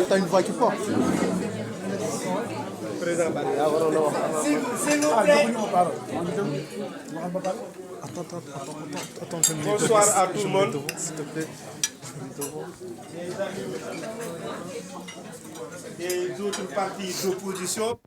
T'as une voix qui porte. Président Barry. S'il vous plaît. Attends. Bonsoir à tout le monde. S'il te plaît. Des autres partis d'opposition.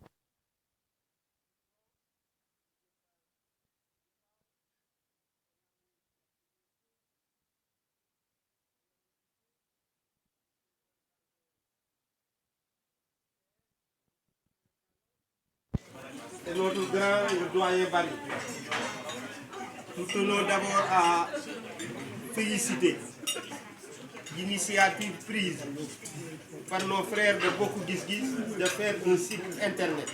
Et notre grand le doyen Barry. Nous tenons d'abord à féliciter l'initiative prise par nos frères de Bokk Gis Gis de faire un site internet.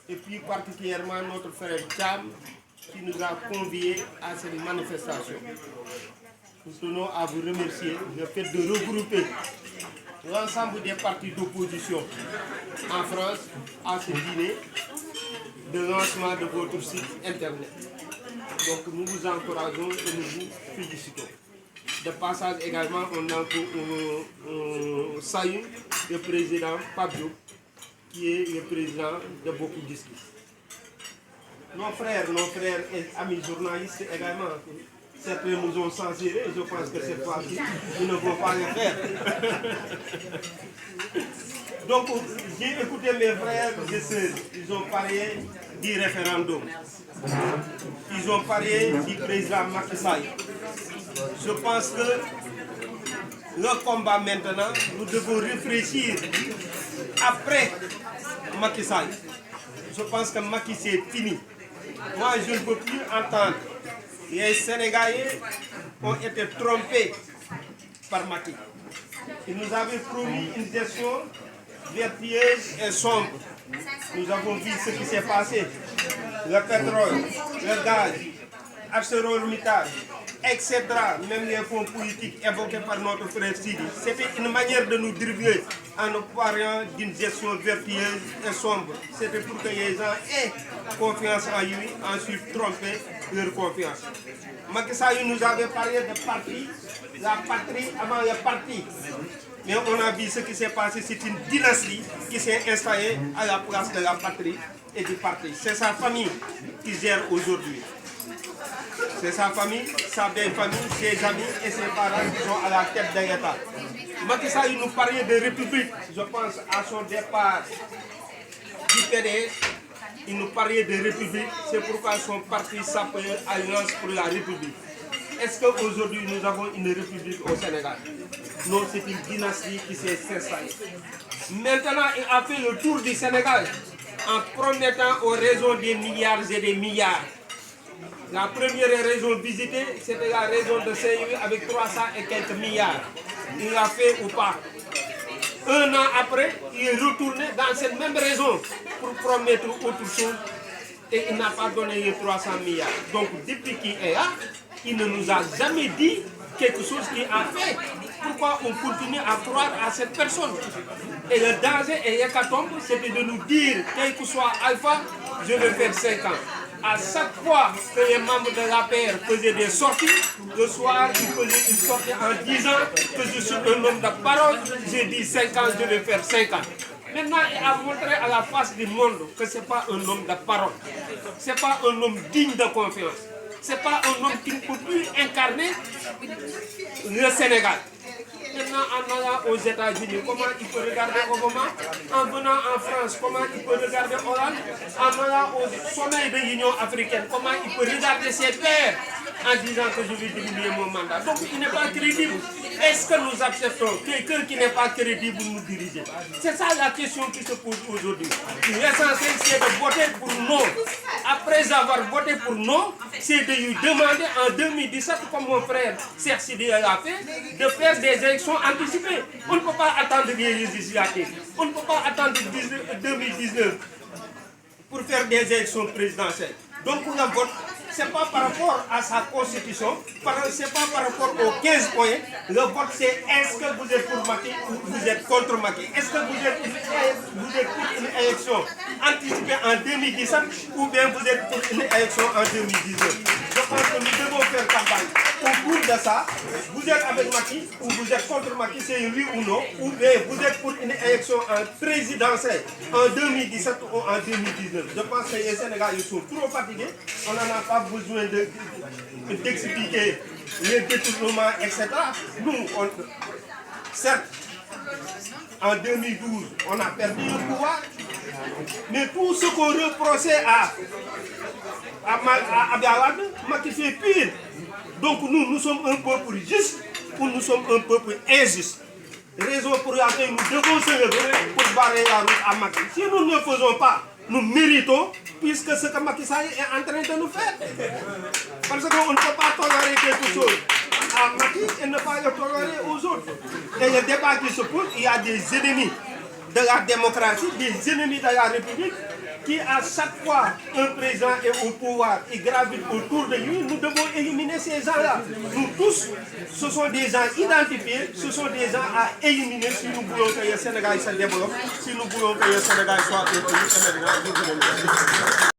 Et puis particulièrement notre frère Cham qui nous a conviés à cette manifestation. Nous tenons à vous remercier le fait de regrouper l'ensemble des partis d'opposition en France à ce dîner de lancement de votre site internet. Donc nous vous encourageons et nous vous félicitons. De passage également, on salue le président Pablo, qui est le président de Bokk Gis Gis. Nos frères et amis journalistes également, certains nous ont censurés, je pense que cette fois-ci, ils ne vont pas le faire. Donc, j'ai écouté mes frères et sœurs, ils ont parlé du référendum. Ils ont parlé du président Macky Sall. Je pense que le combat maintenant, nous devons réfléchir après Macky Sall. Je pense que Macky c'est fini. Moi, je ne peux plus entendre. Les Sénégalais ont été trompés par Macky. Il nous avait promis une gestion vertueuse et sombre. Nous avons vu ce qui s'est passé. Le pétrole, le gaz, ArcelorMittal, etc. Même les fonds politiques évoqués par notre frère Sidi. C'était une manière de nous dribbler en nous parlant d'une gestion vertueuse et sombre. C'était pour que les gens aient confiance en lui, ensuite tromper leur confiance. Macky Sall nous avait parlé de parti, la patrie avant le parti. Mais on a vu ce qui s'est passé, c'est une dynastie qui s'est installée à la place de la patrie et du parti. C'est sa famille qui gère aujourd'hui. C'est sa famille, sa belle famille, ses amis et ses parents qui sont à la tête de l'État. Macky Sall nous parlait de république, je pense à son départ du PDS, il nous parlait de république, c'est pourquoi son parti s'appelle Alliance pour la République. Est-ce qu'aujourd'hui nous avons une république au Sénégal? Non, c'est une dynastie qui s'est installée. Maintenant, il a fait le tour du Sénégal en promettant aux régions des milliards et des milliards. La première région visitée, c'était la région de Saint-Louis avec 300 et quelques milliards. Il l'a fait ou pas? Un an après, il est retourné dans cette même région pour promettre autre chose et il n'a pas donné les 300 milliards. Donc depuis qu'il est là, il ne nous a jamais dit quelque chose qu'il a fait. Pourquoi on continue à croire à cette personne? Et le danger et l'hécatombe, c'était de nous dire, quel que soit Alpha, je vais faire 5 ans. À chaque fois que les membres de l'APR faisaient des sorties, le soir, ils faisaient une sortie en disant que je suis un homme de parole, j'ai dit 5 ans, je vais faire 5 ans. Maintenant, il a montré à la face du monde que ce n'est pas un homme de parole. Ce n'est pas un homme digne de confiance. Ce n'est pas un homme qui ne peut plus incarner le Sénégal. Maintenant, en allant aux États-Unis, comment il peut regarder Obama? En venant en France, comment il peut regarder Hollande? En allant au sommet de l'Union africaine, comment il peut regarder ses pairs en disant que je vais diminuer mon mandat? Donc il n'est pas crédible. Est-ce que nous acceptons quelqu'un qui n'est pas crédible nous diriger? C'est ça la question qui se pose aujourd'hui. L'essentiel, c'est de voter pour non. Après avoir voté pour non, c'est de lui demander en 2017, comme mon frère Cheikh Sidi l'a fait, de faire des élections anticipées. On ne peut pas attendre les législatives. On ne peut pas attendre 2019 pour faire des élections présidentielles. Donc le vote, ce n'est pas par rapport à sa constitution, ce n'est pas par rapport aux 15 points. Le vote, c'est est-ce que vous êtes pour Macky ou vous êtes contre Macky? Est-ce que vous êtes pour une élection anticipée en 2017 ou bien vous êtes pour une élection en 2019? Je pense que nous devons faire campagne autour de ça. Vous êtes avec Macky ou vous êtes contre Macky, c'est oui ou non, ou bien vous êtes pour une élection présidentielle en 2017 ou en 2019. Je pense que les Sénégalais sont trop fatigués, on n'en a pas besoin d'expliquer les détournements, etc. Nous, certes, en 2012, on a perdu le pouvoir, mais tout ce qu'on reprochait à Abdelwade, Macky fait pire. Donc nous sommes un peuple juste ou nous sommes un peuple injuste. Raison pour laquelle nous devons se lever pour barrer la route à Macky. Si nous ne le faisons pas, nous méritons, puisque ce que Macky Sall est en train de nous faire. Parce qu'on ne peut pas tolérer quelque chose à Macky et ne pas le tolérer aux autres. Et le débat qui se pose, il y a des ennemis de la démocratie, des ennemis de la République, qui à chaque fois un président est au pouvoir, il gravite autour de lui, nous devons éliminer ces gens-là. Nous tous, ce sont des gens identifiés, ce sont des gens à éliminer si nous voulons que le Sénégal se développe, si nous voulons que le Sénégal soit un pays émergent.